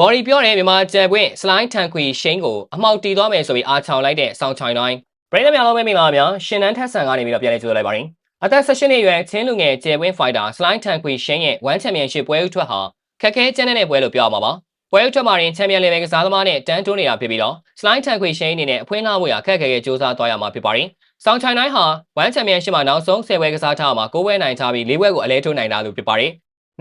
ဘော်ဒီပြောတဲ့မြန်မာကျန်ပွင့်စလိုင်းထန်ခွေရှိန်ကိုအမှောက်တီသွားမယ်ဆိုပြီးအားချောင်လိုက်တဲ့ဆောင်းချိုင်တိုင်းပရိသတ်များလုံးပဲမင်္ဂလာပါဗျာရှင်နန်းထက်ဆန်ကနေပြီးတော့ပြန်လည်ကြိုဆိုလိုက်ပါတယ်အသက်18နှစ်အရွယ်ချင်းလူငယ်ကျယ်ပွင့်ဖိုက်တာစလိုင်းထန်ခွေရှိန်ရဲ့1ချန်ပီယံရှစ်ပွဲဥထွက်ဟာခက်ခဲကျန်းတဲ့ပွဲလို့ပြောရမှာပါပွဲဥထွက်မှာရင်ချန်ပီယံလေဗယ်ကစားသမားနဲ့တန်းတိုးနေတာဖြစ်ပြီးတော့စလိုင်းထန်ခွေရှိန်အနေနဲ့အဖွင့်လှဖို့ရခက်ခဲစူးစမ်းသွားရမှာဖြစ်ပါတယ်ဆောင်းချိုင်တိုင်းဟာ1ချန်ပီယံရှစ်မှာနောက်ဆုံး10ပွဲကစားထားမှာ9ပွဲနိုင်ထားပြီး4ပွဲကိုအလဲထိုးနိုင်တာလို့ဖြစ်ပါတယ်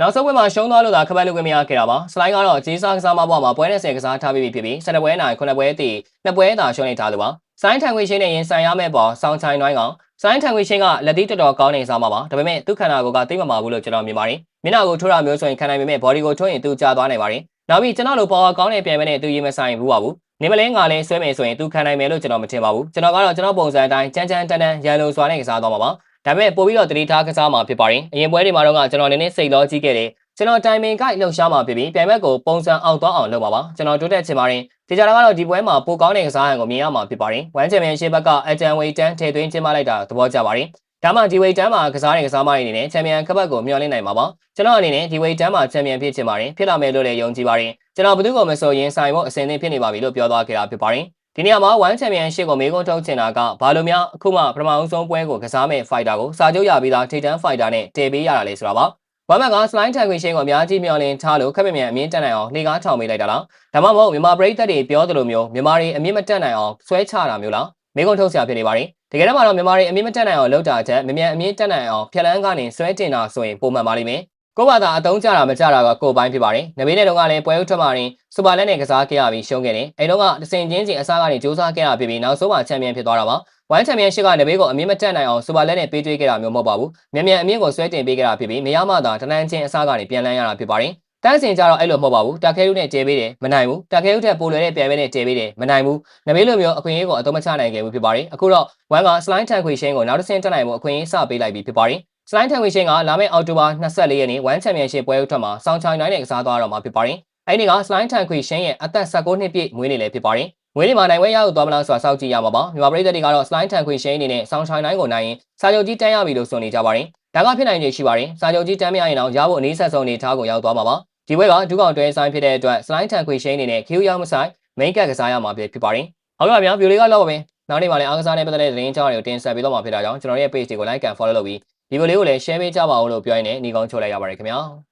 နောက်ဆုံးပွဲမှာရှုံးသွားလို့သာခပတ်လုပ်ခွင့်မရခဲ့တာပါစလိုင်းကတော့ကြီးစားကစားမဘွားမှာပွဲ20ကစားထားပြီးဖြစ်ပြီး17ပွဲနိုင်9ပွဲတည်2ပွဲသာရှုံးနေထားလို့ပါဆိုင်းထန်ခွေရှင်းနဲ့ရင်ဆိုင်ရမယ့်ပေါ်ဆောင်းချိုင်တိုင်းကဆိုင်းထန်ခွေရှင်းကလက်သီးတော်တော်ကောင်းနေစားမှာပါဒါပေမဲ့သူ့ခန္ဓာကိုယ်ကသိမမှာဘူးလို့ကျွန်တော်မြင်ပါတယ်မျက်နှာကိုထိုးတာမျိုးဆိုရင်ခံနိုင်ပေမဲ့ body ကိုထိုးရင်သူကျသွားနိုင်ပါတယ်နောက်ပြီးကျွန်တော်တို့ပေါ်ကောင်းတဲ့ပြန်မဲ့နဲ့သူရေးမဆိုင်ဘူးပါဘူးနေမလဲငါလဲဆွဲမယ်ဆိုရင်သူခံနိုင်မယ်လို့ကျွန်တော်မထင်ပါဘူးကျွန်တော်ကတော့ကျွန်တော်ပုံစံအတိုင်းကြမ်းကြမ်းတန်းတန်းရန်လိုစွာနဲ့ကစားသွားမှာပါဒါပေမဲ့ပို့ပြီးတော့တတိထားကစားမှာဖြစ်ပါတယ်အရင်ပွဲတွေမှာတော့ကျွန်တော်နည်းနည်းစိတ်လောကြီးခဲ့တယ်ကျွန်တော်တိုင်ပင်ကိုက်လှုပ်ရှားမှာဖြစ်ပြီးပြိုင်ဘက်ကိုပုံစံအောင်သွားအောင်လုပ်ပါပါကျွန်တော်တိုးတက်ချင်ပါတယ်ဒီကြတာကတော့ဒီပွဲမှာပိုကောင်းတဲ့ကစားဟန်ကိုမြင်ရမှာဖြစ်ပါတယ်1ချန်ပီယံရှစ်ဘက်ကအတန်ဝေတန်းထည့်သွင်းကျင်းပလိုက်တာသဘောကျပါတယ်ဒါမှဒီဝေတန်းမှာကစားတဲ့ကစားမတွေအနေနဲ့ချန်ပီယံခပတ်ကိုမျှော်လင့်နိုင်မှာပါကျွန်တော်အနေနဲ့ဒီဝေတန်းမှာချန်ပီယံဖြစ်ချင်ပါတယ်ဖြစ်လာမယ်လို့လည်းယုံကြည်ပါတယ်ကျွန်တော်ဘယ်သူ့ကိုမဆိုရင်ဆိုင်ဖို့အစဉ်သင့်ဖြစ်နေပါပြီလို့ပြောသွားခဲ့တာဖြစ်ပါတယ်ဒီနေရာမှာ1ချန်ပီယံရှစ်ကိုမေးခွန်းထုတ်ချင်တာကဘာလို့များအခုမှပထမဆုံးပွဲကိုကစားမဲ့ဖိုက်တာကိုစာချုပ်ရပြီးသားထိတန်းဖိုက်တာနဲ့တည်ပေးရတာလေဆိုတာပါဝမ်မန်ကစလိုင်းထန်ခွေရှင်းကိုအများကြီးမျှော်လင့်ထားလို့ခက်မြမြန်အမြင့်တက်နိုင်အောင်နှေကားထောင်ပေးလိုက်တာလားဒါမှမဟုတ်မြန်မာပရိသတ်တွေပြောသလိုမျိုးမြန်မာတွေအမြင့်မတက်နိုင်အောင်ဆွဲချတာမျိုးလားမေးခွန်းထုတ်စရာဖြစ်နေပါတယ်တကယ်တော့မြန်မာတွေအမြင့်မတက်နိုင်အောင်လုပ်တာချက်မြမြန်အမြင့်တက်နိုင်အောင်ဖြက်လန်းကနေဆွဲတင်တာဆိုရင်ပုံမှန်ပါလိမ့်မယ်ကိုဘာသာအတုံးကြတာမကြတာကကိုပိုင်းဖြစ်ပါတယ်။နဘေးနဲ့တုန်းကလည်းပွဲဥထွက်မှာရင်စူပါလက်နဲ့ကစားခဲ့ရပြီးရှုံးခဲ့တယ်။အဲတုန်းကတစင်ချင်းစီအစားကနေစူးစမ်းခဲ့တာဖြစ်ပြီးနောက်ဆုံးမှာချန်ပီယံဖြစ်သွားတာပါ။1ချန်ပီယံရှစ်ကနဘေးကိုအမြင့်မတက်နိုင်အောင်စူပါလက်နဲ့ပေးသွေးခဲ့တာမျိုးမဟုတ်ပါဘူး။မြန်မြန်အမြင့်ကိုဆွဲတင်ပေးခဲ့တာဖြစ်ပြီးမရမှသာတနန်းချင်းအစားကနေပြန်လန်းရတာဖြစ်ပါတယ်။တန်းစင်ကြတော့အဲ့လိုမဟုတ်ပါဘူး။တက်ခဲဦးနဲ့တဲပေးတယ်မနိုင်ဘူး။တက်ခဲဦးထက်ပိုလွယ်တဲ့ပြိုင်ပွဲနဲ့တဲပေးတယ်မနိုင်ဘူး။နဘေးလိုမျိုးအခွင့်အရေးကိုအသုံးမချနိုင်ခဲ့ဘူးဖြစ်ပါတယ်။အခုတော့1ကစလိုင်းထန်ခွေရှင်းကိုနောက်တစ်ဆင့်တက်နိုင်မှုအခွင့်အရေးစပေးလိုက်ပြီးဖြစ်ပါတယ်စလိုင်းထန်ဝီရှင်းကလာမယ့်အောက်တိုဘာ24ရက်နေ့1ချန်ပီယံရှစ်ပွဲဥထွက်မှာဆောင်းချိုင်တိုင်းနဲ့ကစားသွားတော့မှာဖြစ်ပါတယ်။အဲဒီနေ့ကစလိုင်းထန်ခွေရှင်းရဲ့အသက်19နှစ်ပြည့်မွေးနေ့လည်းဖြစ်ပါတယ်။မွေးနေ့မှာနိုင်ပွဲရယူသွားမလားဆိုတာစောင့်ကြည့်ရမှာပါ။မြန်မာပြည်သူတွေကတော့စလိုင်းထန်ခွေရှင်းအနေနဲ့ဆောင်းချိုင်တိုင်းကိုနိုင်ရင်စာချုပ်ကြီးတန်းရပြီလို့ဆိုနေကြပါတယ်။ဒါကဖြစ်နိုင်ခြေရှိပါတယ်။စာချုပ်ကြီးတန်းမရရင်တော့ရဖို့အနည်းဆက်ဆုံးနေထားကိုရောက်သွားမှာပါ။ဒီပွဲကဒုကောင်တွဲဆိုင်ဖြစ်တဲ့အတွက်စလိုင်းထန်ခွေရှင်းအနေနဲ့ခီးရောက်မဆိုင်မိန်ကတ်ကစားရမှာဖြစ်ပါတယ်။ဟုတ်ကဲ့ပါဗျာဗီဒီယိုလေးကတော့ပါပဲ။နောက်နေ့မှာလည်းအားကစားနဲ့ပတ်သက်တဲ့သတင်းကြောင်းတွေကိုတင်ဆက်ပေးတော့မှာဖြစ်တာကြောင့်ကျွန်တော်ရဲ့ page တွေကို like and follow လုပ်ပြီးဒီဗီဒီယိုလေးကိုလည်း share ပေးကြပါဦးလို့ပြောရင်းနဲ့ညီကောင်းချိုးလိုက်ရပါတယ်ခင်ဗျာ